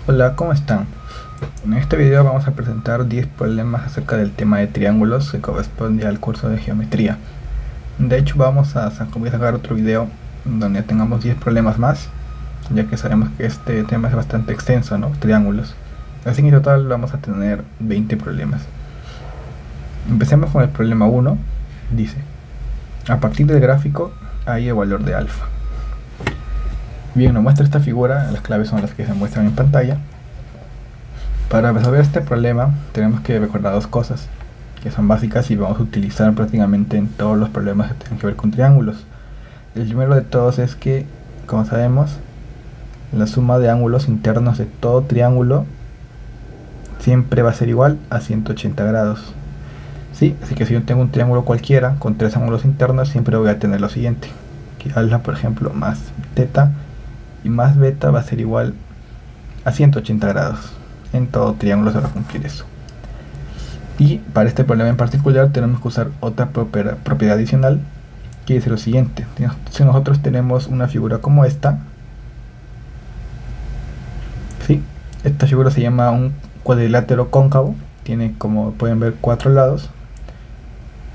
Hola, ¿cómo están? En este video vamos a presentar 10 problemas acerca del tema de triángulos que corresponde al curso de geometría. De hecho, voy a sacar otro video donde tengamos 10 problemas más, ya que sabemos que este tema es bastante extenso, ¿no? Triángulos. Así que en total vamos a tener 20 problemas. Empecemos con el problema 1. Dice: a partir del gráfico hay el valor de alfa. Bien, nos muestra esta figura, las claves son las que se muestran en pantalla. Para resolver este problema tenemos que recordar dos cosas que son básicas y vamos a utilizar prácticamente en todos los problemas que tengan que ver con triángulos. El primero de todos es que, como sabemos, la suma de ángulos internos de todo triángulo siempre va a ser igual a 180 grados. ¿Sí? Así que si yo tengo un triángulo cualquiera con tres ángulos internos, siempre voy a tener lo siguiente: que alfa, por ejemplo, más teta y más beta va a ser igual a 180 grados. En todo triángulo se va a cumplir eso. Y para este problema en particular tenemos que usar otra propiedad adicional, que dice lo siguiente: si nosotros tenemos una figura como esta, ¿sí? Esta figura se llama un cuadrilátero cóncavo, tiene, como pueden ver, cuatro lados.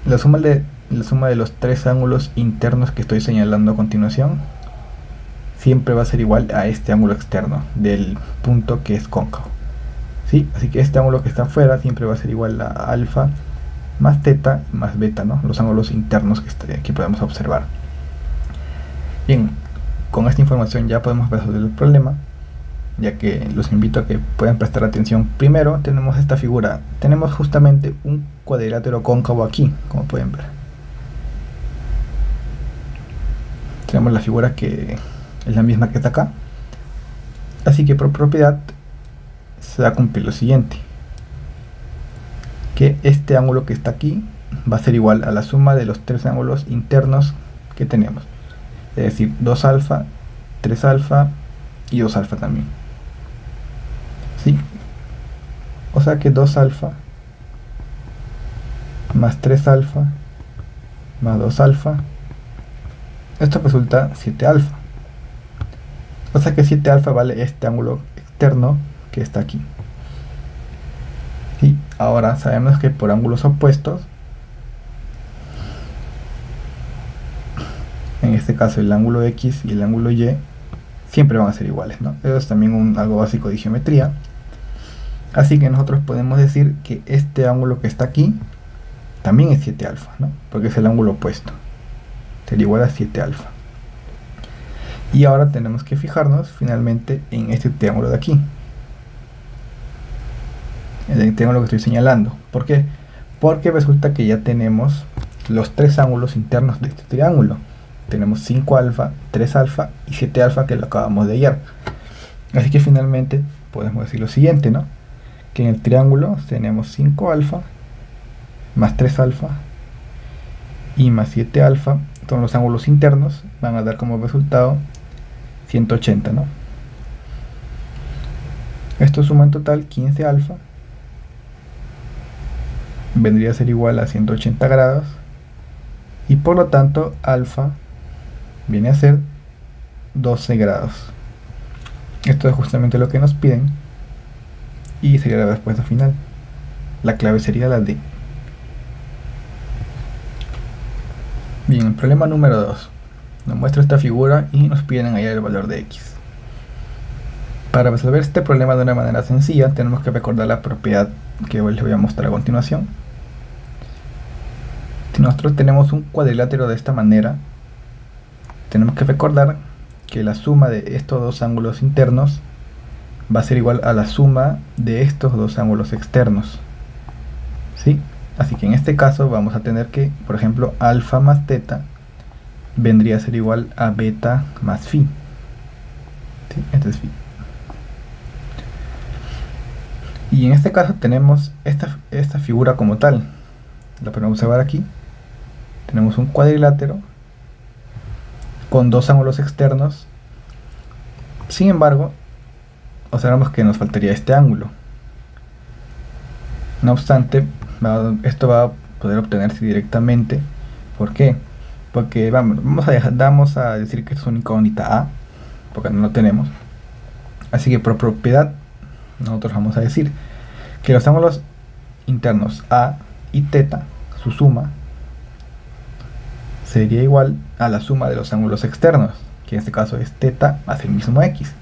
La suma de los tres ángulos internos que estoy señalando a continuación siempre va a ser igual a este ángulo externo del punto que es cóncavo. ¿Sí? Así que este ángulo que está afuera siempre va a ser igual a alfa más teta más beta, ¿no? Los ángulos internos que podemos observar. Bien, con esta información ya podemos resolver el problema, ya que los invito a que puedan prestar atención. Primero tenemos esta figura, tenemos justamente un cuadrilátero cóncavo aquí, como pueden ver. Tenemos la figura que es la misma que está acá, así que por propiedad se va a cumplir lo siguiente: que este ángulo que está aquí va a ser igual a la suma de los tres ángulos internos que tenemos, es decir, 2 alfa, 3 alfa y 2 alfa también. ¿Sí? O sea que 2 alfa más 3 alfa más 2 alfa, esto resulta 7 alfa. O sea que 7 alfa vale este ángulo externo que está aquí. Y ahora sabemos que por ángulos opuestos, en este caso el ángulo X y el ángulo Y siempre van a ser iguales, ¿no? Eso es también algo básico de geometría. Así que nosotros podemos decir que este ángulo que está aquí también es 7 alfa, ¿no? Porque es el ángulo opuesto, sería igual a 7 alfa. Y ahora tenemos que fijarnos finalmente en este triángulo de aquí, el triángulo que estoy señalando. ¿Por qué? Porque resulta que ya tenemos los tres ángulos internos de este triángulo. Tenemos 5 alfa, 3 alfa y 7 alfa, que lo acabamos de hallar. Así que finalmente podemos decir lo siguiente, ¿no? Que en el triángulo tenemos 5 alfa más 3 alfa y más 7 alfa, son los ángulos internos, van a dar como resultado 180, ¿no? Esto suma en total 15 alfa, vendría a ser igual a 180 grados, y por lo tanto alfa viene a ser 12 grados. Esto es justamente lo que nos piden y sería la respuesta final. La clave sería la D. Bien, el problema número 2 nos muestra esta figura y nos piden hallar el valor de X. Para resolver este problema de una manera sencilla tenemos que recordar la propiedad que les voy a mostrar a continuación. Si nosotros tenemos un cuadrilátero de esta manera, tenemos que recordar que la suma de estos dos ángulos internos va a ser igual a la suma de estos dos ángulos externos. ¿Sí? Así que en este caso vamos a tener que, por ejemplo, alfa más teta vendría a ser igual a beta más phi. ¿Sí? Este es phi. Y en este caso tenemos esta figura como tal. La podemos observar aquí. Tenemos un cuadrilátero con dos ángulos externos. Sin embargo, observamos que nos faltaría este ángulo. No obstante, esto va a poder obtenerse directamente. ¿Por qué? Porque vamos a decir que esto es una incógnita A, porque no lo tenemos. Así que por propiedad nosotros vamos a decir que los ángulos internos A y θ, su suma sería igual a la suma de los ángulos externos, que en este caso es θ más el mismo x,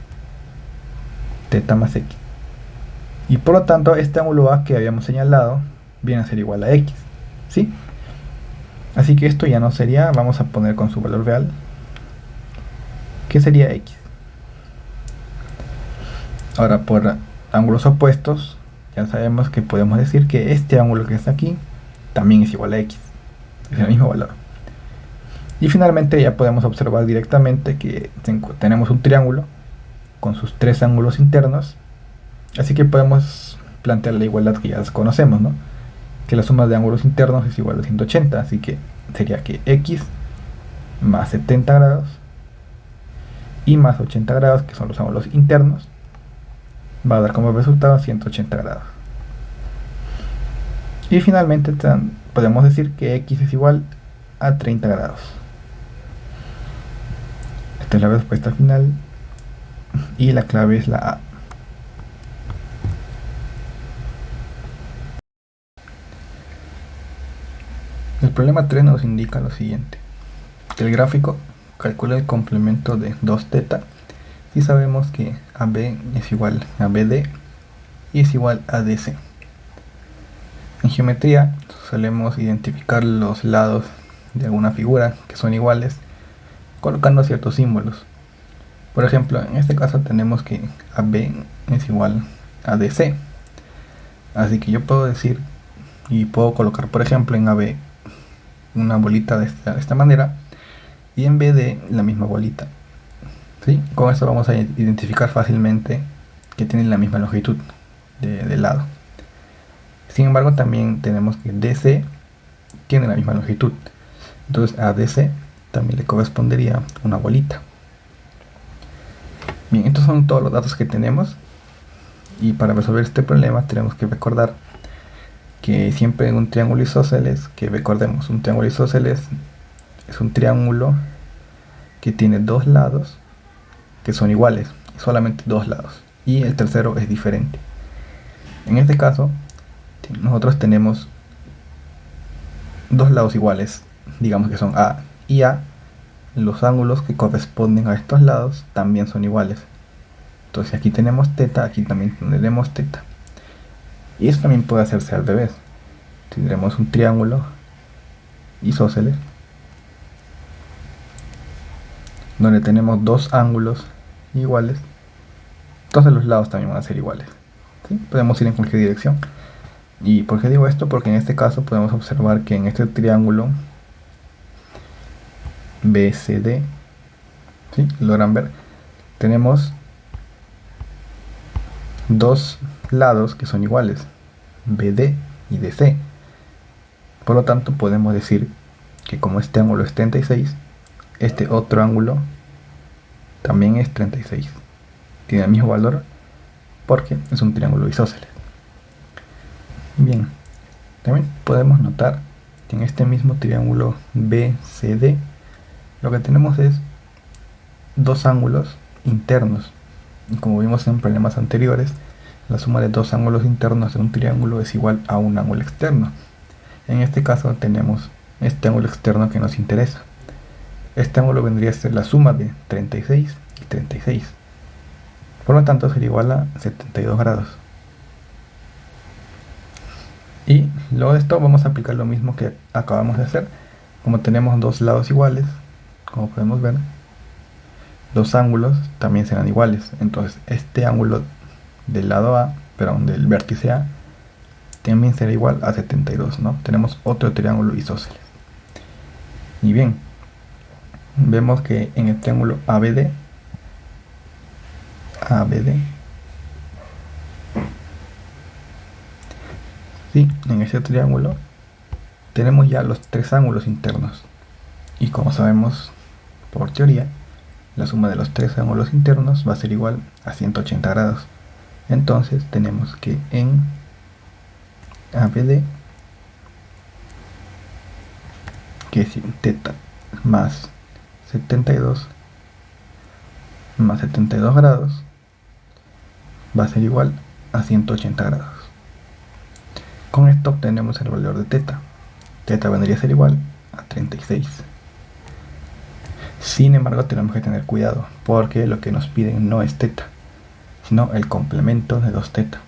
θ más x. Y por lo tanto este ángulo A que habíamos señalado viene a ser igual a x, ¿sí? Así que esto ya no sería, vamos a poner con su valor real, que sería x. Ahora, por ángulos opuestos, ya sabemos que podemos decir que este ángulo que está aquí también es igual a x, es el mismo valor. Y finalmente ya podemos observar directamente que tenemos un triángulo con sus tres ángulos internos, así que podemos plantear la igualdad que ya conocemos, ¿no? Que la suma de ángulos internos es igual a 180, así que sería que x más 70 grados y más 80 grados, que son los ángulos internos, va a dar como resultado 180 grados. Y finalmente podemos decir que x es igual a 30 grados. Esta es la respuesta final y la clave es la A. El problema 3 nos indica lo siguiente: que el gráfico calcula el complemento de 2θ si sabemos que AB es igual a BD y es igual a DC. En geometría solemos identificar los lados de alguna figura que son iguales colocando ciertos símbolos. Por ejemplo, en este caso tenemos que AB es igual a DC, así que yo puedo decir y puedo colocar, por ejemplo, en AB una bolita de esta manera y en BD la misma bolita, ¿sí? Con esto vamos a identificar fácilmente que tienen la misma longitud de lado. Sin embargo, también tenemos que DC tiene la misma longitud, entonces a DC también le correspondería una bolita. Bien, estos son todos los datos que tenemos, y para resolver este problema tenemos que recordar que siempre en un triángulo isósceles, que recordemos, un triángulo isósceles es un triángulo que tiene dos lados que son iguales, solamente dos lados, y el tercero es diferente. En este caso, nosotros tenemos dos lados iguales, digamos que son A y A. Los ángulos que corresponden a estos lados también son iguales. Entonces aquí tenemos θ, aquí también tendremos θ. Y esto también puede hacerse al revés. Tendremos un triángulo isósceles donde tenemos dos ángulos iguales, entonces los lados también van a ser iguales, ¿sí? Podemos ir en cualquier dirección. ¿Y por qué digo esto? Porque en este caso podemos observar que en este triángulo BCD, ¿sí? Logran ver, tenemos dos lados que son iguales, BD y DC. Por lo tanto podemos decir que como este ángulo es 36, este otro ángulo también es 36, tiene el mismo valor porque es un triángulo isósceles. Bien, también podemos notar que en este mismo triángulo BCD lo que tenemos es dos ángulos internos, y como vimos en problemas anteriores, la suma de dos ángulos internos de un triángulo es igual a un ángulo externo. En este caso tenemos este ángulo externo que nos interesa. Este ángulo vendría a ser la suma de 36 y 36. Por lo tanto sería igual a 72 grados. Y luego de esto vamos a aplicar lo mismo que acabamos de hacer. Como tenemos dos lados iguales, como podemos ver, los ángulos también serán iguales. Entonces este ángulo del lado A, perdón, del vértice A, también será igual a 72, ¿no? Tenemos otro triángulo isósceles. Y bien, vemos que en el triángulo ABD, sí, en ese triángulo tenemos ya los tres ángulos internos. Y como sabemos por teoría, la suma de los tres ángulos internos va a ser igual a 180 grados. Entonces tenemos que en ABD, que es θ más 72 más 72 grados, va a ser igual a 180 grados. Con esto obtenemos el valor de teta. Teta vendría a ser igual a 36. Sin embargo, tenemos que tener cuidado, porque lo que nos piden no es teta, sino el complemento de 2 teta.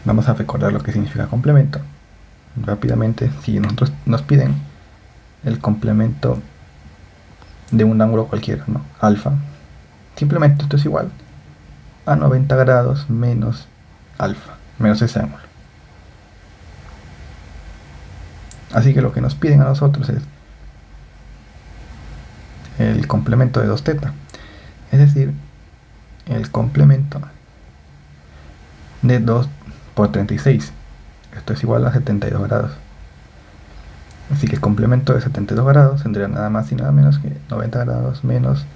Vamos a recordar lo que significa complemento. Rápidamente, si nosotros nos piden el complemento de un ángulo cualquiera, ¿no? Alfa, simplemente esto es igual a 90 grados menos alfa, menos ese ángulo. Así que lo que nos piden a nosotros es el complemento de 2 teta, es decir, el complemento de 2 por 36. Esto es igual a 72 grados. Así que el complemento de 72 grados tendría nada más y nada menos que 90 grados menos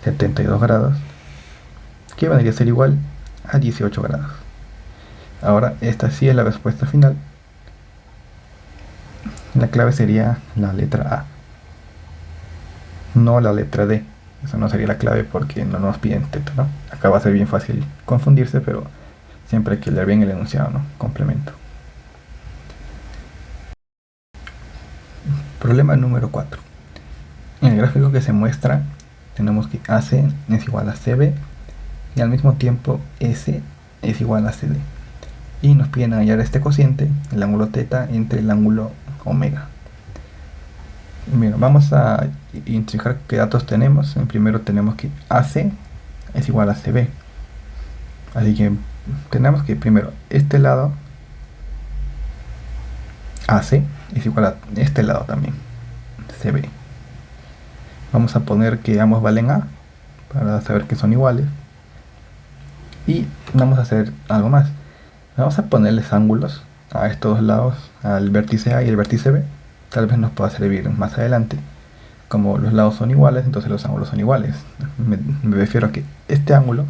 72 grados, que vendría a ser igual a 18 grados. Ahora, esta sí es la respuesta final. La clave sería la letra A, no la letra D. Eso no sería la clave porque no nos piden teta, ¿no? Acá va a ser bien fácil confundirse, pero siempre hay que leer bien el enunciado, ¿no? Complemento. Problema número 4. En el gráfico que se muestra, tenemos que AC es igual a CB y al mismo tiempo S es igual a CD. Y nos piden hallar este cociente, el ángulo teta, entre el ángulo omega. Bien, vamos a identificar qué datos tenemos. Primero tenemos que AC es igual a CB. Así que tenemos que primero este lado AC es igual a este lado también, CB. Vamos a poner que ambos valen A para saber que son iguales. Y vamos a hacer algo más. Vamos a ponerles ángulos a estos dos lados, al vértice A y el vértice B. Tal vez nos pueda servir más adelante. Como los lados son iguales, entonces los ángulos son iguales. Me refiero a que este ángulo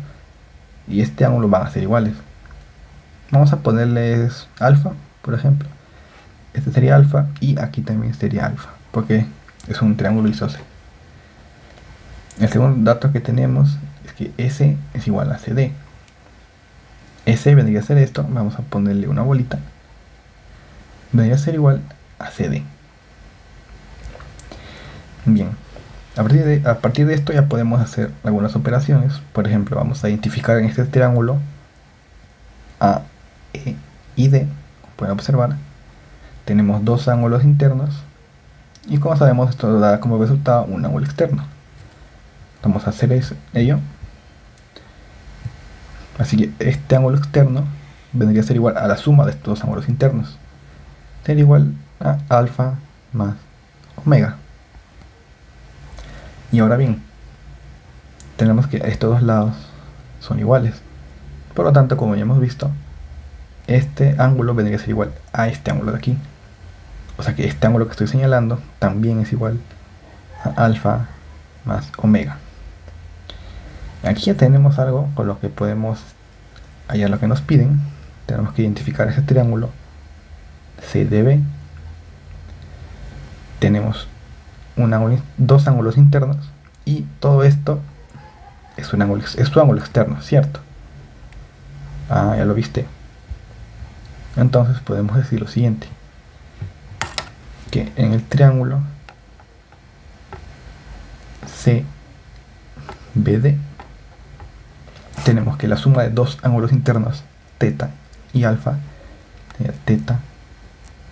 y este ángulo van a ser iguales. Vamos a ponerles alfa, por ejemplo. Este sería alfa y aquí también sería alfa, porque es un triángulo isósceles. El segundo dato que tenemos es que S es igual a CD. S vendría a ser esto, vamos a ponerle una bolita. Vendría a ser igual a CD. Bien, a partir de esto ya podemos hacer algunas operaciones. Por ejemplo, vamos a identificar en este triángulo A, E y D. Como pueden observar, tenemos dos ángulos internos y como sabemos esto da como resultado un ángulo externo. Vamos a hacer ello. Así que este ángulo externo vendría a ser igual a la suma de estos dos ángulos internos. Sería igual a alfa más omega. Y ahora bien, tenemos que estos dos lados son iguales. Por lo tanto, como ya hemos visto, este ángulo vendría a ser igual a este ángulo de aquí. O sea que este ángulo que estoy señalando también es igual a alfa más omega. Aquí ya tenemos algo con lo que podemos hallar lo que nos piden. Tenemos que identificar ese triángulo CDB. Tenemos dos ángulos internos y todo esto es su ángulo externo, ¿cierto? Ah, ya lo viste. Entonces podemos decir lo siguiente, que en el triángulo CBD tenemos que la suma de dos ángulos internos, teta y alfa, teta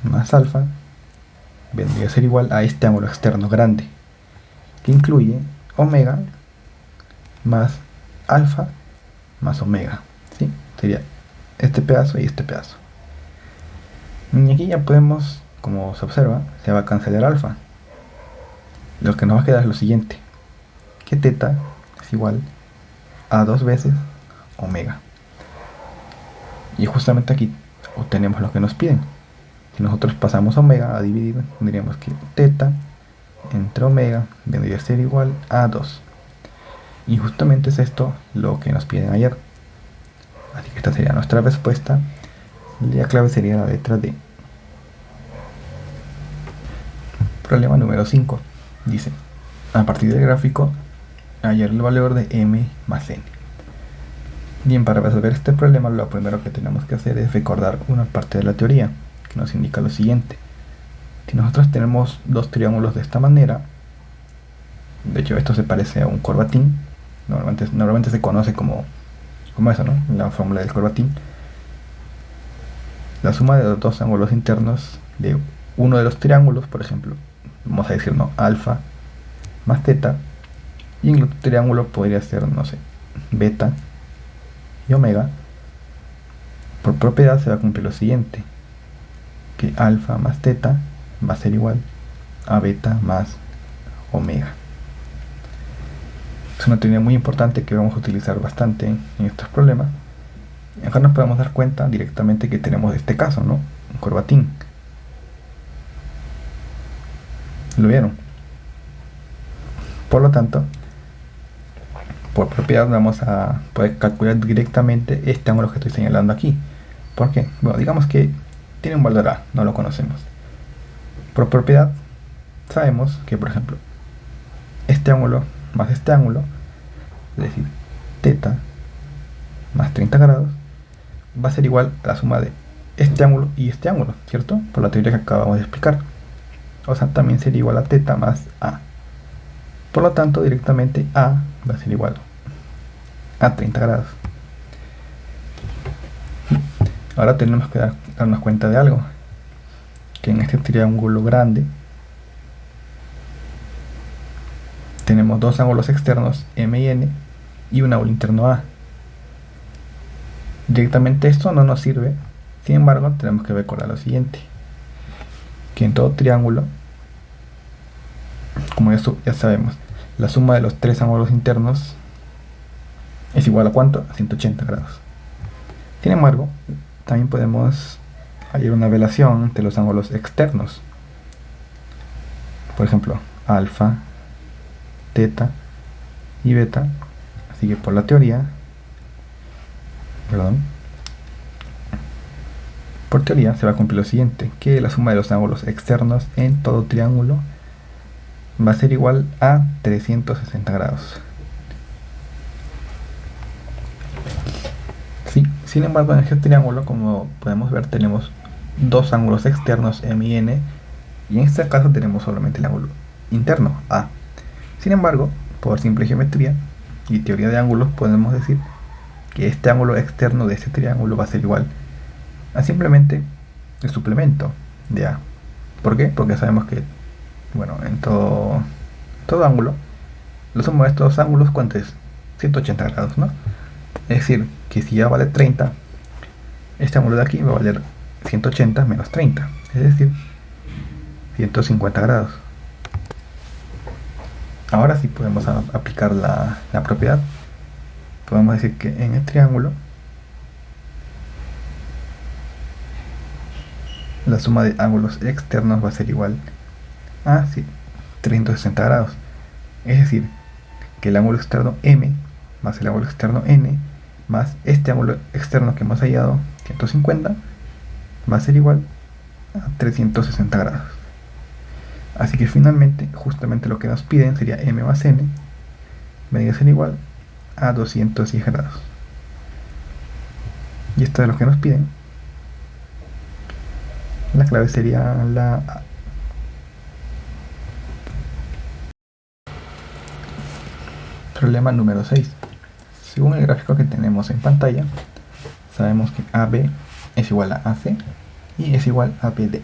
más alfa, vendría a ser igual a este ángulo externo grande, que incluye omega más alfa más omega, ¿sí? Sería este pedazo y este pedazo. Y aquí ya podemos, como se observa, se va a cancelar alfa. Lo que nos va a quedar es lo siguiente, que teta es igual a 2 veces omega. Y justamente aquí obtenemos lo que nos piden. Si nosotros pasamos omega a dividir, tendríamos que teta entre omega vendría a ser igual a 2. Y justamente es esto lo que nos piden ayer. Así que esta sería nuestra respuesta. La clave sería la letra D. Problema número 5. Dice, a partir del gráfico, hallar el valor de M más N. Bien, para resolver este problema lo primero que tenemos que hacer es recordar una parte de la teoría que nos indica lo siguiente. Si nosotros tenemos dos triángulos de esta manera, de hecho esto se parece a un corbatín, normalmente se conoce como eso, ¿no? La fórmula del corbatín. La suma de los dos ángulos internos de uno de los triángulos, por ejemplo, vamos a decir, ¿no? Alfa más teta, y en el otro triángulo podría ser, no sé, beta y omega. Por propiedad se va a cumplir lo siguiente, que alfa más teta va a ser igual a beta más omega. Es una teoría muy importante que vamos a utilizar bastante en estos problemas. Acá nos podemos dar cuenta directamente que tenemos este caso, ¿no? Un corbatín. ¿Lo vieron? Por lo tanto, por propiedad vamos a poder calcular directamente este ángulo que estoy señalando aquí. ¿Por qué? Bueno, digamos que tiene un valor A, no lo conocemos. Por propiedad sabemos que, por ejemplo, este ángulo más este ángulo, es decir, teta más 30 grados, va a ser igual a la suma de este ángulo y este ángulo, ¿cierto? Por la teoría que acabamos de explicar. O sea, también sería igual a teta más A. Por lo tanto, directamente A va a ser igual a 30 grados. Ahora tenemos que darnos cuenta de algo, que en este triángulo grande tenemos dos ángulos externos M y N y un ángulo interno A. Directamente esto no nos sirve, sin embargo tenemos que recordar lo siguiente, que en todo triángulo, como eso ya sabemos, la suma de los tres ángulos internos es igual a ¿cuánto? A 180 grados. Sin embargo, también podemos hallar una relación entre los ángulos externos. Por ejemplo, alfa, teta y beta. Así que por la teoría, por teoría se va a cumplir lo siguiente, que la suma de los ángulos externos en todo triángulo va a ser igual a 360 grados. Sí, sin embargo, en este triángulo, como podemos ver, tenemos dos ángulos externos M y N, y en este caso tenemos solamente el ángulo interno A. Sin embargo, por simple geometría y teoría de ángulos, podemos decir que este ángulo externo de este triángulo va a ser igual a simplemente el suplemento de A. ¿Por qué? Porque sabemos que, bueno, en todo ángulo, la suma de estos ángulos, ¿cuánto es? 180 grados, ¿no? Es decir, que si A vale 30, este ángulo de aquí va a valer 180 menos 30, es decir, 150 grados. Ahora sí podemos aplicar la propiedad. Podemos decir que en el triángulo la suma de ángulos externos va a ser igual a 360 grados. Es decir, que el ángulo externo M más el ángulo externo N más este ángulo externo que hemos hallado, 150, va a ser igual a 360 grados. Así que finalmente, justamente lo que nos piden sería M más N, vendría a ser igual a 210 grados. Y esto es lo que nos piden. La clave sería la A. Problema número 6. Según el gráfico que tenemos en pantalla, sabemos que AB es igual a AC y es igual a BD.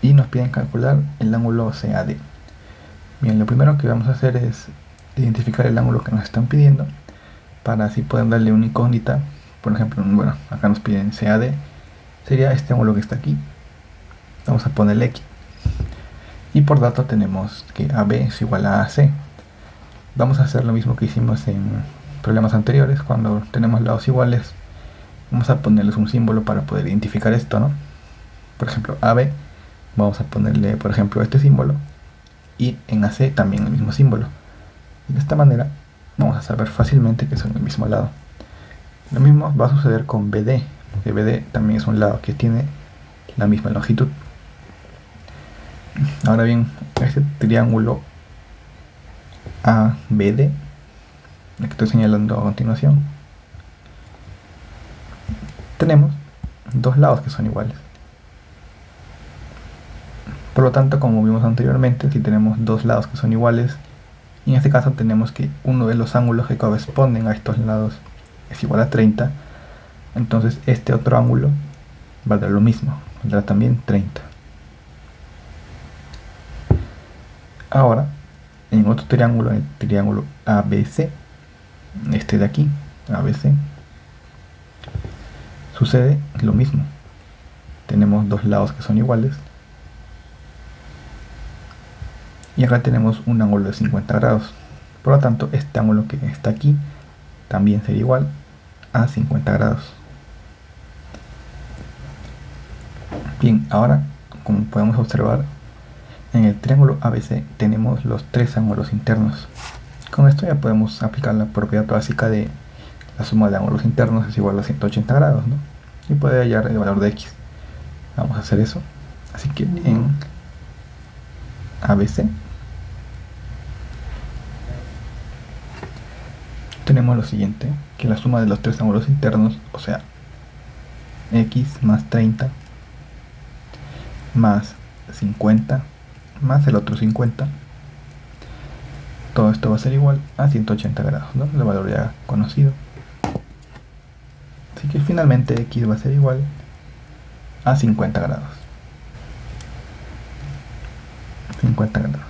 Y nos piden calcular el ángulo CAD. Bien, lo primero que vamos a hacer es identificar el ángulo que nos están pidiendo, para así poder darle una incógnita. Por ejemplo, bueno, acá nos piden CAD, sería este ángulo que está aquí. Vamos a ponerle X. Y por dato tenemos que AB es igual a AC. Vamos a hacer lo mismo que hicimos en problemas anteriores. Cuando tenemos lados iguales, vamos a ponerles un símbolo para poder identificar esto, ¿no? Por ejemplo, AB, vamos a ponerle, por ejemplo, este símbolo, y en AC también el mismo símbolo. Y de esta manera vamos a saber fácilmente que son del mismo lado. Lo mismo va a suceder con BD, que BD también es un lado que tiene la misma longitud. Ahora bien, este triángulo ABD, el que estoy señalando a continuación, tenemos dos lados que son iguales. Por lo tanto, como vimos anteriormente, si tenemos dos lados que son iguales, y en este caso tenemos que uno de los ángulos que corresponden a estos lados es igual a 30, entonces este otro ángulo valdrá lo mismo, valdrá también 30. Ahora, en otro triángulo, el triángulo ABC, este de aquí, ABC, sucede lo mismo. Tenemos dos lados que son iguales. Y acá tenemos un ángulo de 50 grados. Por lo tanto, este ángulo que está aquí también sería igual a 50 grados. Bien, ahora, como podemos observar, en el triángulo ABC tenemos los tres ángulos internos. Con esto ya podemos aplicar la propiedad básica de la suma de ángulos internos es igual a 180 grados, ¿no? Y puede hallar el valor de x. Vamos a hacer eso. Así que en ABC tenemos lo siguiente, que la suma de los tres ángulos internos, o sea, x más 30 más 50 más el otro 50, todo esto va a ser igual a 180 grados, ¿no? El valor ya conocido. Así que finalmente x va a ser igual a 50 grados. 50 grados.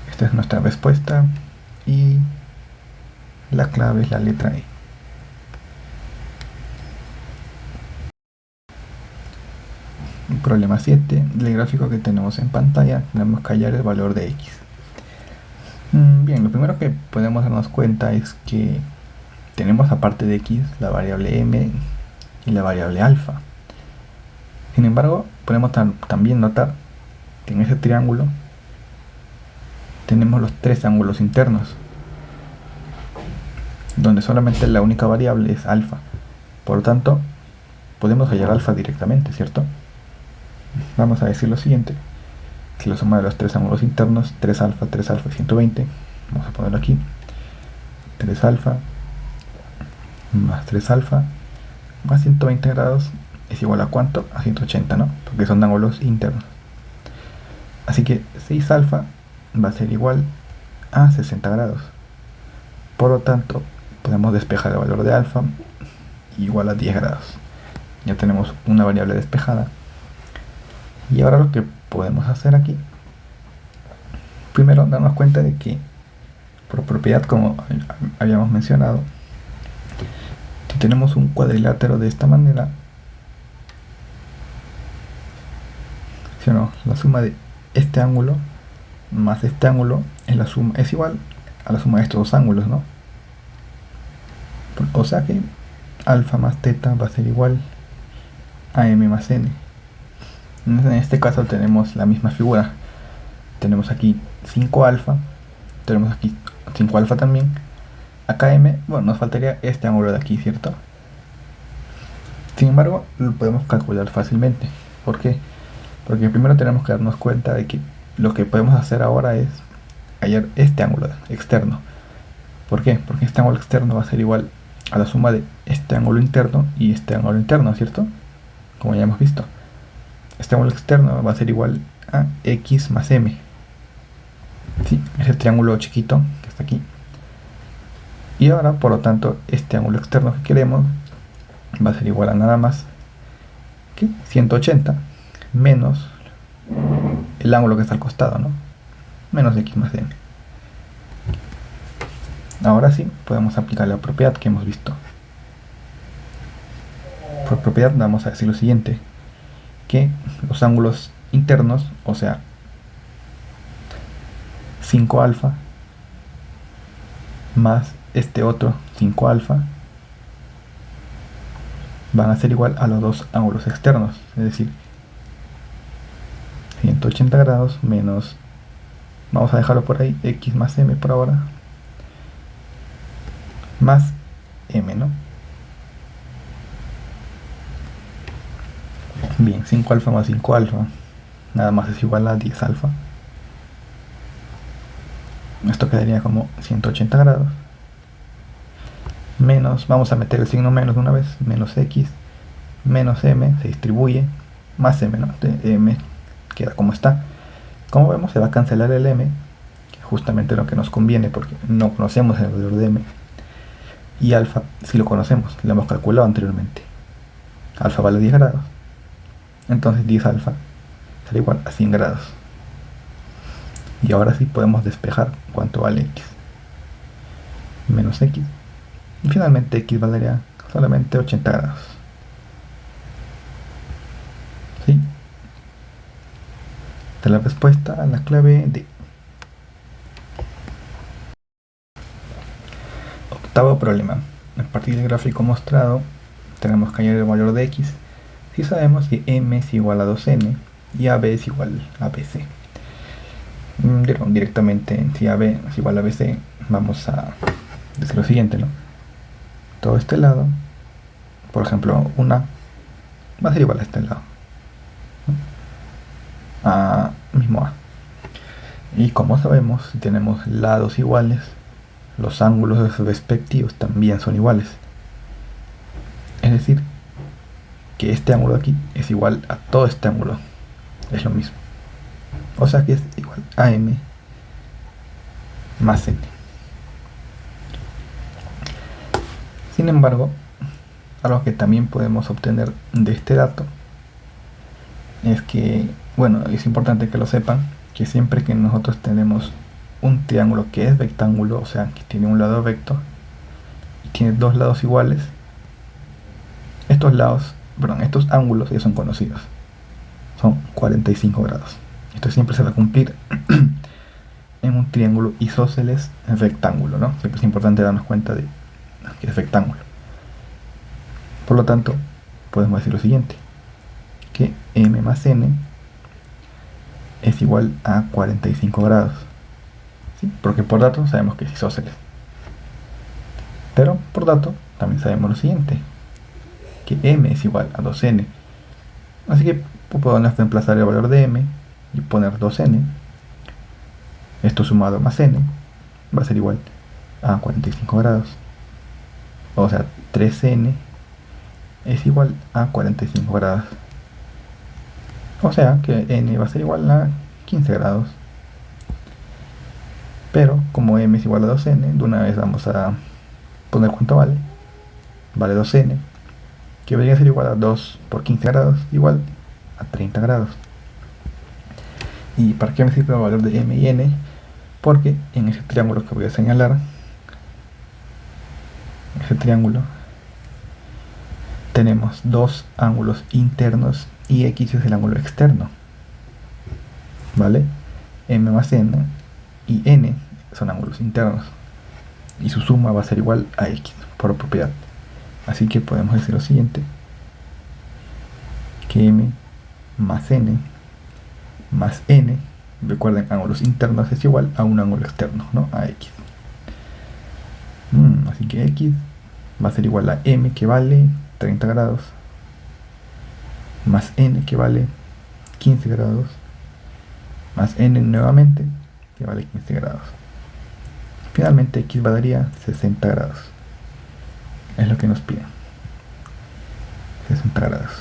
Esta es nuestra respuesta y la clave es la letra E. Problema 7. Del gráfico que tenemos en pantalla tenemos que hallar el valor de x. Bien, lo primero que podemos darnos cuenta es que tenemos aparte de x la variable m y la variable alfa. Sin embargo, podemos también notar que en ese triángulo tenemos los tres ángulos internos, donde solamente la única variable es alfa. Por lo tanto, podemos hallar alfa directamente, ¿cierto? Vamos a decir lo siguiente, que la suma de los tres ángulos internos, 3 alfa y 120, vamos a ponerlo aquí, 3 alfa más 3 alfa más 120 grados es igual a ¿cuánto? A 180, ¿no? Porque son ángulos internos. Así que 6 alfa va a ser igual a 60 grados. Por lo tanto, podemos despejar el valor de alfa igual a 10 grados. Ya tenemos una variable despejada. Y ahora lo que podemos hacer aquí, primero darnos cuenta de que por propiedad, como habíamos mencionado, si tenemos un cuadrilátero de esta manera, ¿sí o no? La suma de este ángulo más este ángulo es igual a la suma de estos dos ángulos, ¿no? O sea que alfa más teta va a ser igual a m más n. En este caso tenemos la misma figura. Tenemos aquí 5 alfa, tenemos aquí 5 alfa también. Acá m, bueno, nos faltaría este ángulo de aquí, ¿cierto? Sin embargo, lo podemos calcular fácilmente. ¿Por qué? Porque primero tenemos que darnos cuenta de que lo que podemos hacer ahora es hallar este ángulo externo. ¿Por qué? Porque este ángulo externo va a ser igual a la suma de este ángulo interno y este ángulo interno, ¿cierto? Como ya hemos visto. Este ángulo externo va a ser igual a x más m. ¿Sí? Ese triángulo chiquito que está aquí. Y ahora, por lo tanto, este ángulo externo que queremos va a ser igual a nada más que 180 menos el ángulo que está al costado, ¿no? Menos x más m. Ahora sí, podemos aplicar la propiedad que hemos visto. Por propiedad vamos a decir lo siguiente, que los ángulos internos, o sea 5 alfa más este otro 5 alfa van a ser igual a los dos ángulos externos, es decir 180 grados menos, vamos a dejarlo por ahí, x más m por ahora, más m, ¿no? Bien, 5 alfa más 5 alfa nada más es igual a 10 alfa. Esto quedaría como 180 grados menos, vamos a meter el signo menos de una vez, menos x, menos m, se distribuye, más m, ¿no? M queda como está. Como vemos, se va a cancelar el m, que es justamente lo que nos conviene porque no conocemos el valor de m. Y alfa, si lo conocemos, lo hemos calculado anteriormente. Alfa vale 10 grados. Entonces 10 alfa será igual a 100 grados. Y ahora sí podemos despejar cuánto vale x. Menos x. Y finalmente x valdría solamente 80 grados. ¿Sí? Esta es la respuesta a la clave D. Octavo problema. A partir del gráfico mostrado, tenemos que añadir el valor de x si sabemos que m es igual a 2n y ab es igual a bc. Directamente, si ab es igual a bc, vamos a decir lo siguiente, ¿no? Todo este lado, por ejemplo, una va a ser igual a este lado, ¿no? A mismo a. Y como sabemos, si tenemos lados iguales, los ángulos respectivos también son iguales. Es decir, que este ángulo de aquí es igual a todo este ángulo. Es lo mismo. O sea que es igual a m más n. Sin embargo, algo que también podemos obtener de este dato es que, bueno, es importante que lo sepan, que siempre que nosotros tenemos un triángulo que es rectángulo, o sea, que tiene un lado recto y tiene dos lados iguales, estos ángulos ya son conocidos. Son 45 grados. Esto siempre se va a cumplir en un triángulo isósceles rectángulo, ¿no? Siempre es importante darnos cuenta de que es rectángulo. Por lo tanto, podemos decir lo siguiente, que m más n es igual a 45 grados. ¿Sí? Porque por dato sabemos que es isósceles. Pero por dato también sabemos lo siguiente, que m es igual a 2n. Así que podemos reemplazar el valor de m y poner 2n. Esto sumado más n va a ser igual a 45 grados. O sea, 3n es igual a 45 grados. O sea que n va a ser igual a 15 grados. Pero como m es igual a 2n, de una vez vamos a poner cuánto vale. Vale 2n, que debería ser igual a 2 por 15 grados, igual a 30 grados. ¿Y para qué me sirve el valor de m y n? Porque en ese triángulo que voy a señalar, ese triángulo, tenemos dos ángulos internos y x es el ángulo externo. ¿Vale? M más n y n son ángulos internos. Y su suma va a ser igual a x por propiedad. Así que podemos decir lo siguiente, que m más n más n, recuerden, ángulos internos es igual a un ángulo externo, ¿no? A x. Así que x va a ser igual a m, que vale 30 grados, más n, que vale 15 grados, más n nuevamente, que vale 15 grados. Finalmente x valdría 60 grados. Es lo que nos piden. 60 grados.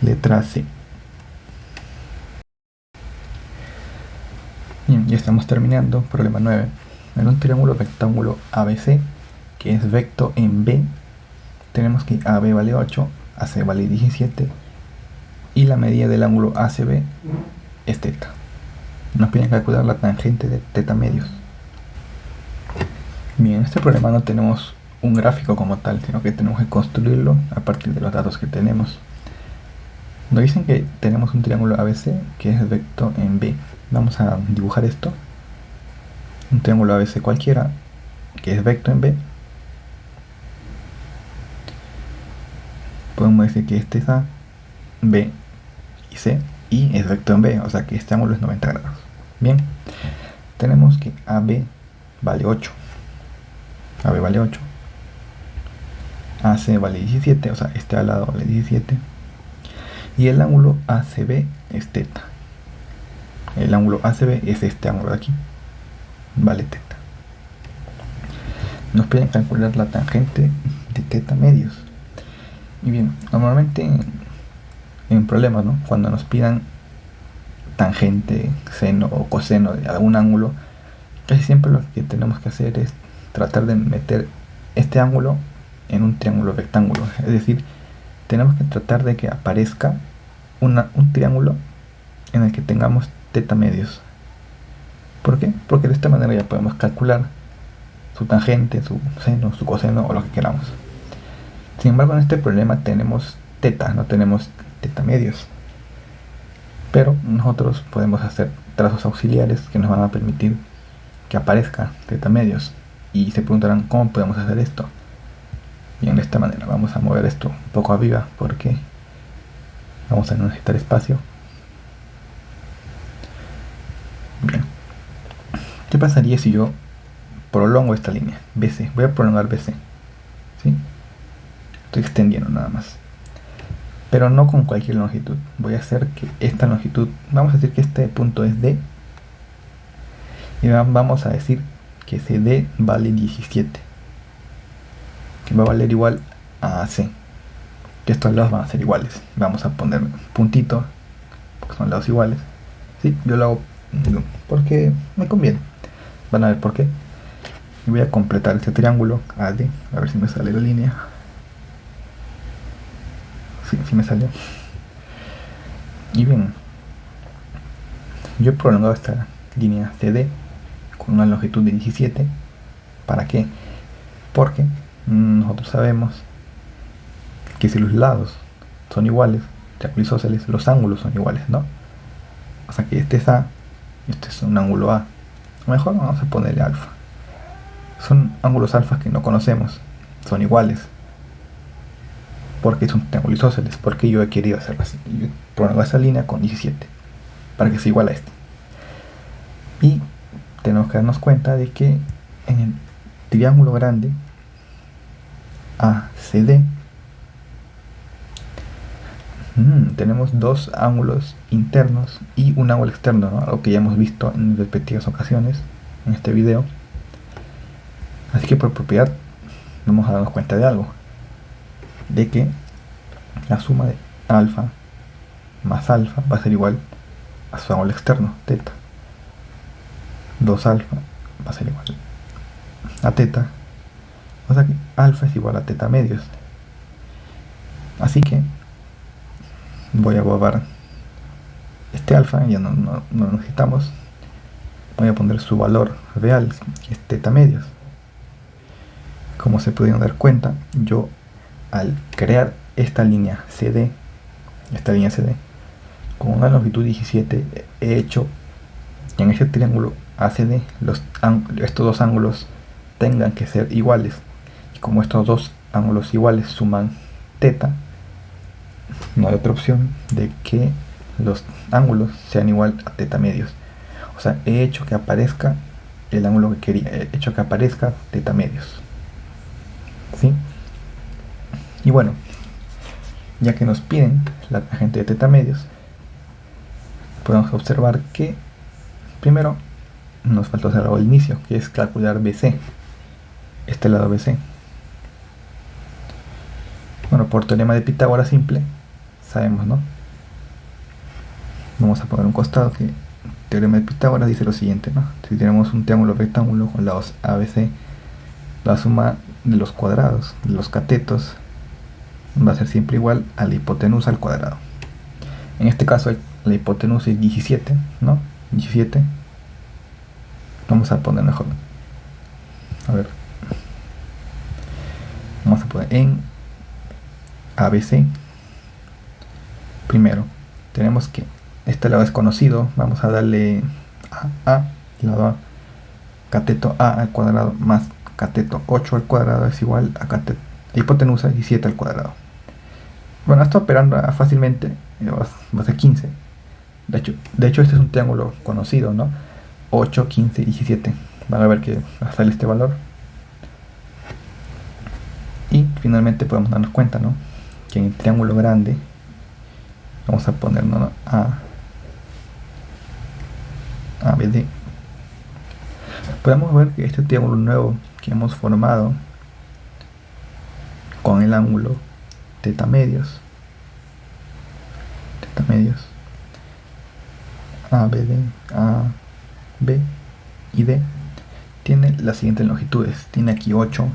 Letra C. Bien, ya estamos terminando. Problema 9. En un triángulo rectángulo ABC, que es recto en B, tenemos que AB vale 8, AC vale 17 y la medida del ángulo ACB es θ. Nos piden calcular la tangente de θ medios. Bien, en este problema no tenemos un gráfico como tal, sino que tenemos que construirlo a partir de los datos que tenemos. Nos dicen que tenemos un triángulo ABC que es recto en B. Vamos a dibujar esto. Un triángulo ABC cualquiera que es recto en B. Podemos decir que este es A, B y C, y es recto en B, o sea que este ángulo es 90 grados. Bien, tenemos que AB vale 8. AB vale 8. AC vale 17, o sea, este al lado vale 17. Y el ángulo ACB es θ. El ángulo ACB es este ángulo de aquí. Vale θ. nos piden calcular la tangente de teta medios. Y bien, normalmente en problemas, ¿no? Cuando nos pidan tangente, seno o coseno de algún ángulo, casi siempre lo que tenemos que hacer es tratar de meter este ángulo en un triángulo rectángulo. Es decir, tenemos que tratar de que aparezca un triángulo en el que tengamos teta medios. ¿Por qué? Porque de esta manera ya podemos calcular su tangente, su seno, su coseno o lo que queramos. Sin embargo, en este problema tenemos teta, no tenemos teta medios. Pero nosotros podemos hacer trazos auxiliares que nos van a permitir que aparezca teta medios. Y se preguntarán cómo podemos hacer esto. Bien, de esta manera vamos a mover esto un poco arriba porque vamos a necesitar espacio. Bien, ¿qué pasaría si yo prolongo esta línea? BC, voy a prolongar BC, ¿sí? Estoy extendiendo nada más, pero no con cualquier longitud. Voy a hacer que esta longitud, vamos a decir que este punto es D, y vamos a decir que ese D vale 17, que va a valer igual a C, que estos lados van a ser iguales. Vamos a poner puntitos porque son lados iguales, ¿sí? Yo lo hago porque me conviene, van a ver por qué. Y voy a completar este triángulo AD, a ver si me sale la línea. Sí me salió. Y bien, yo he prolongado esta línea CD con una longitud de 17. ¿Para qué? Porque nosotros sabemos que si los lados son iguales, triángulo isósceles, los ángulos son iguales, ¿no? O sea que este es A y este es un ángulo A. A lo mejor vamos a ponerle alfa. Son ángulos alfas que no conocemos, son iguales. Porque es un triángulo isósceles, porque yo he querido hacerlo así. Yo prolongo esa línea con 17 para que sea igual a este. Y tenemos que darnos cuenta de que en el triángulo grande ACD tenemos dos ángulos internos y un ángulo externo, ¿no? Algo que ya hemos visto en repetidas ocasiones en este video. Así que por propiedad vamos a darnos cuenta de algo, de que la suma de alfa más alfa va a ser igual a su ángulo externo, teta. 2 alfa va a ser igual a teta, o sea que alfa es igual a teta medios. Así que voy a borrar este alfa, ya no lo necesitamos. Voy a poner su valor real, que es teta medios. Como se pudieron dar cuenta, yo al crear esta línea CD, con una longitud 17, he hecho que en ese triángulo ACD estos dos ángulos tengan que ser iguales. Y como estos dos ángulos iguales suman teta, no hay otra opción de que los ángulos sean igual a teta medios. O sea, he hecho que aparezca el ángulo que quería, he hecho que aparezca teta medios, ¿sí? Y bueno, ya que nos piden la tangente de teta medios, podemos observar que primero nos faltó hacer algo al inicio, que es calcular BC, este lado BC. Bueno, por teorema de Pitágoras simple, sabemos, ¿no? Vamos a poner un costado que el teorema de Pitágoras dice lo siguiente, ¿no? Si tenemos un triángulo rectángulo con lados ABC, la suma de los cuadrados de los catetos va a ser siempre igual a la hipotenusa al cuadrado. En este caso la hipotenusa es 17, ¿no? 17. Vamos a poner mejor. A ver. Vamos a poner en ABC. Primero, tenemos que este lado es conocido. Vamos a darle a lado A. Cateto A al cuadrado más cateto 8 al cuadrado es igual a cateto hipotenusa 17 al cuadrado. Bueno, esto operando fácilmente va a ser 15. De hecho este es un triángulo conocido, ¿no? 8, 15, 17. Van a ver que sale este valor. Y finalmente podemos darnos cuenta, ¿no? Que en el triángulo grande vamos a ponernos, ¿no? ABD. podemos ver que este triángulo nuevo que hemos formado con el ángulo teta medios A, B y D tiene las siguientes longitudes. Tiene aquí 8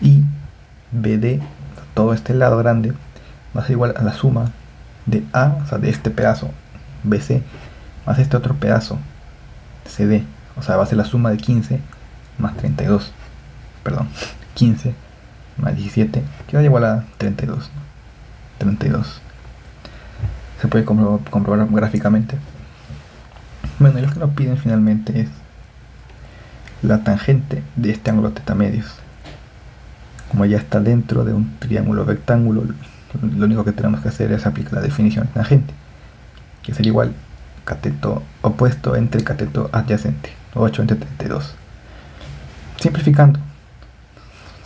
y BD, todo este lado grande, va a ser igual a la suma de A, o sea, de este pedazo BC, más este otro pedazo CD, o sea, va a ser la suma de 15 más 32, perdón, 15 más 17, que da igual a 32. 32. Se puede comprobar gráficamente. Bueno, y lo que nos piden finalmente es la tangente de este ángulo teta medios. Como ya está dentro de un triángulo rectángulo, lo único que tenemos que hacer es aplicar la definición de tangente, que sería igual cateto opuesto entre cateto adyacente, 8 entre 32. Simplificando,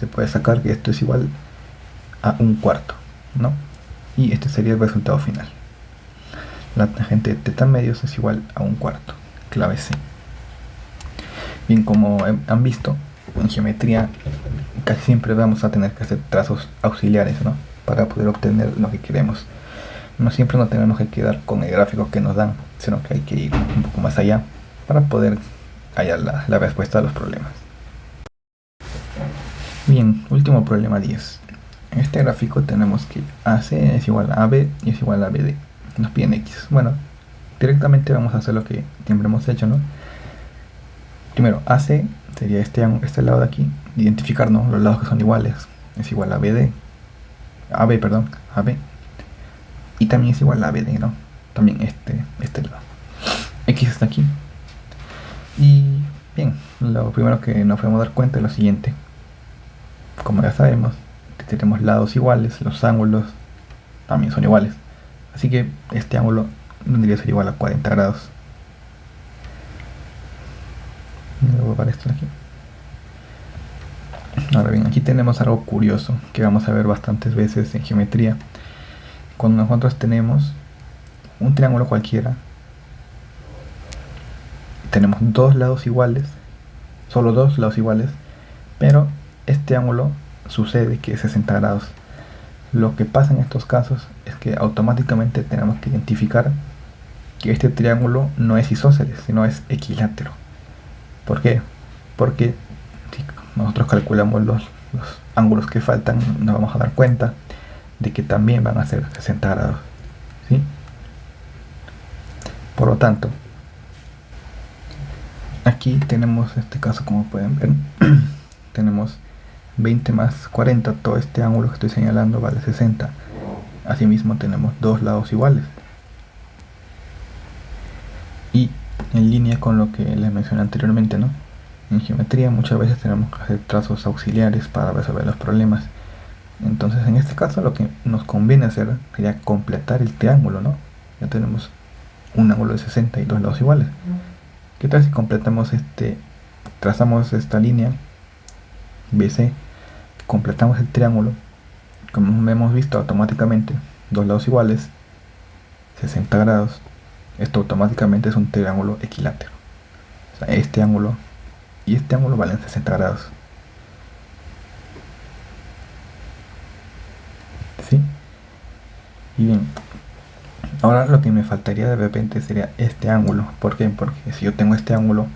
se puede sacar que esto es igual a un cuarto, ¿no? Y este sería el resultado final. La tangente de teta medios es igual a un cuarto, clave C. Bien, como han visto, en geometría casi siempre vamos a tener que hacer trazos auxiliares, ¿no? Para poder obtener lo que queremos. No siempre nos tenemos que quedar con el gráfico que nos dan, sino que hay que ir un poco más allá para poder hallar la respuesta a los problemas. Bien, último problema 10. En este gráfico tenemos que AC es igual a AB y es igual a BD. Nos piden X. Bueno, directamente vamos a hacer lo que siempre hemos hecho, ¿no? Primero, AC sería este lado de aquí, identificarnos los lados que son iguales. Es igual a BD, AB, perdón, AB. Y también es igual a BD, ¿no? También este lado. X está aquí. Y bien, lo primero que nos podemos dar cuenta es lo siguiente. Como ya sabemos, que tenemos lados iguales, los ángulos también son iguales. Así que este ángulo tendría que ser igual a 40 grados. Luego para esto de aquí. Ahora bien, aquí tenemos algo curioso que vamos a ver bastantes veces en geometría. Cuando nosotros tenemos un triángulo cualquiera, tenemos dos lados iguales, solo dos lados iguales, pero este ángulo sucede que es 60 grados. Lo que pasa en estos casos es que automáticamente tenemos que identificar que este triángulo no es isósceles, sino es equilátero. ¿Por qué? Porque si nosotros calculamos los ángulos que faltan, nos vamos a dar cuenta de que también van a ser 60 grados, ¿sí? Por lo tanto, aquí tenemos este caso, como pueden ver, tenemos 20 más 40, todo este ángulo que estoy señalando vale 60. Asimismo tenemos dos lados iguales. Y en línea con lo que les mencioné anteriormente, ¿no? En geometría muchas veces tenemos que hacer trazos auxiliares para resolver los problemas. Entonces en este caso lo que nos conviene hacer sería completar el triángulo, ¿no? Ya tenemos un ángulo de 60 y dos lados iguales. ¿Qué tal si completamos trazamos esta línea BC, completamos el triángulo, como hemos visto automáticamente, dos lados iguales, 60 grados, esto automáticamente es un triángulo equilátero. O sea, este ángulo y este ángulo valen 60 grados. ¿Sí? Y bien, ahora lo que me faltaría de repente sería este ángulo. ¿Por qué? Porque si yo tengo este ángulo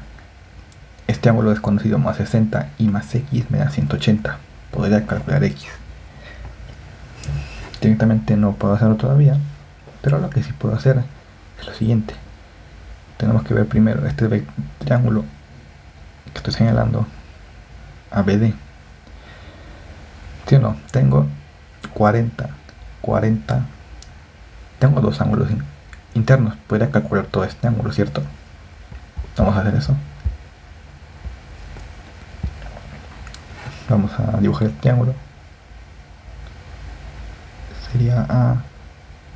desconocido más 60 y más X me da 180. Podría calcular X. Directamente no puedo hacerlo todavía, pero lo que sí puedo hacer es lo siguiente. Tenemos que ver primero este triángulo que estoy señalando, ABD. ¿Sí o no? Tengo 40, tengo dos ángulos internos. Podría calcular todo este ángulo, ¿cierto? Vamos a hacer eso. Vamos a dibujar el triángulo. Sería A,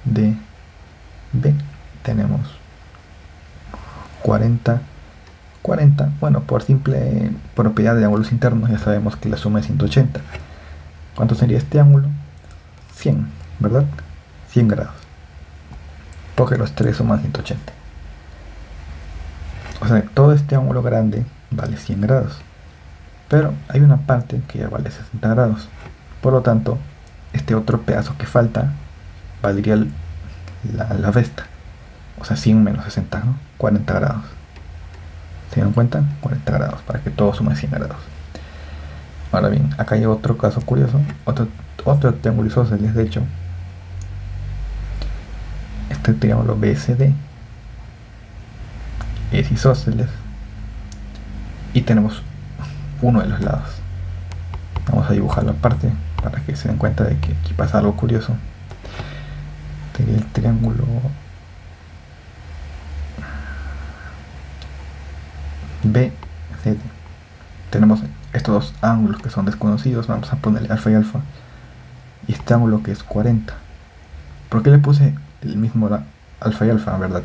D, B. Tenemos 40. Bueno, por simple propiedad de ángulos internos ya sabemos que la suma es 180. ¿Cuánto sería este ángulo? 100, ¿verdad? 100 grados. Porque los tres suman 180. O sea, todo este ángulo grande vale 100 grados, pero hay una parte que ya vale 60 grados. Por lo tanto, este otro pedazo que falta valdría la resta, o sea, 100 menos 60, ¿no? 40 grados. ¿Se dieron cuenta? 40 grados, para que todo sume 100 grados. Ahora bien, acá hay otro caso curioso, otro triángulo isósceles. De hecho, este triángulo BSD es isósceles y tenemos uno de los lados. Vamos a dibujarlo aparte para que se den cuenta de que aquí pasa algo curioso. Sería el triángulo BCD. Tenemos estos dos ángulos que son desconocidos, vamos a ponerle alfa y alfa, y este ángulo que es 40. ¿Por qué le puse el mismo alfa y alfa, verdad?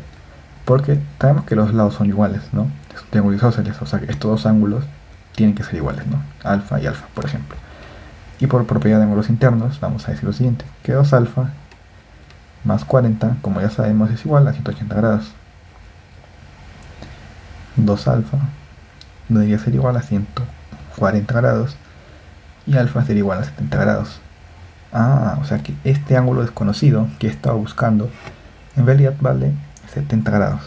Porque sabemos que los lados son iguales, ¿no? Es un triángulo isósceles, o sea que estos dos ángulos tienen que ser iguales, ¿no? Alfa y alfa, por ejemplo. Y por propiedad de ángulos internos, vamos a decir lo siguiente, que 2 alfa más 40, como ya sabemos, es igual a 180 grados. 2 alfa debería ser igual a 140 grados y alfa sería igual a 70 grados. O sea que este ángulo desconocido que estaba buscando en realidad vale 70 grados.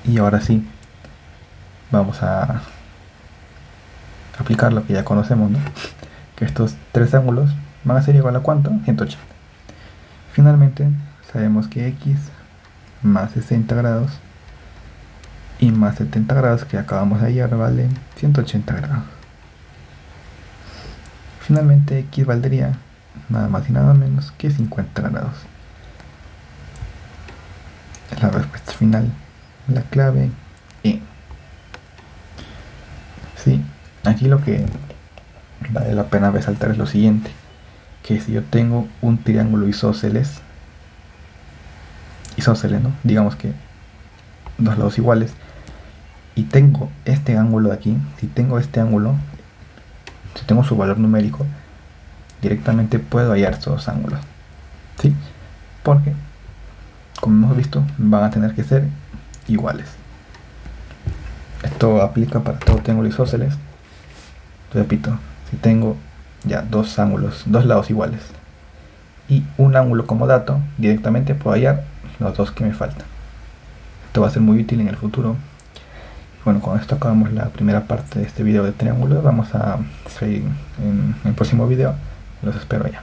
Y ahora sí, vamos a aplicar lo que ya conocemos, ¿no? Que estos tres ángulos van a ser igual a ¿cuánto? 180. Finalmente, sabemos que x más 60 grados y más 70 grados que acabamos de hallar vale 180 grados. Finalmente, x valdría nada más y nada menos que 50 grados. Es la respuesta final, la clave E. Sí, aquí lo que vale la pena resaltar es lo siguiente, que si yo tengo un triángulo isósceles, ¿no? Digamos que dos lados iguales, y tengo este ángulo de aquí, si tengo este ángulo, si tengo su valor numérico, directamente puedo hallar estos dos ángulos, ¿sí? Porque, como hemos visto, van a tener que ser iguales. Esto aplica para todo triángulo isósceles. Repito, si tengo ya dos ángulos, dos lados iguales y un ángulo como dato, directamente puedo hallar los dos que me faltan. Esto va a ser muy útil en el futuro. Bueno, con esto acabamos la primera parte de este video de triángulos. Vamos a seguir en el próximo video. Los espero allá.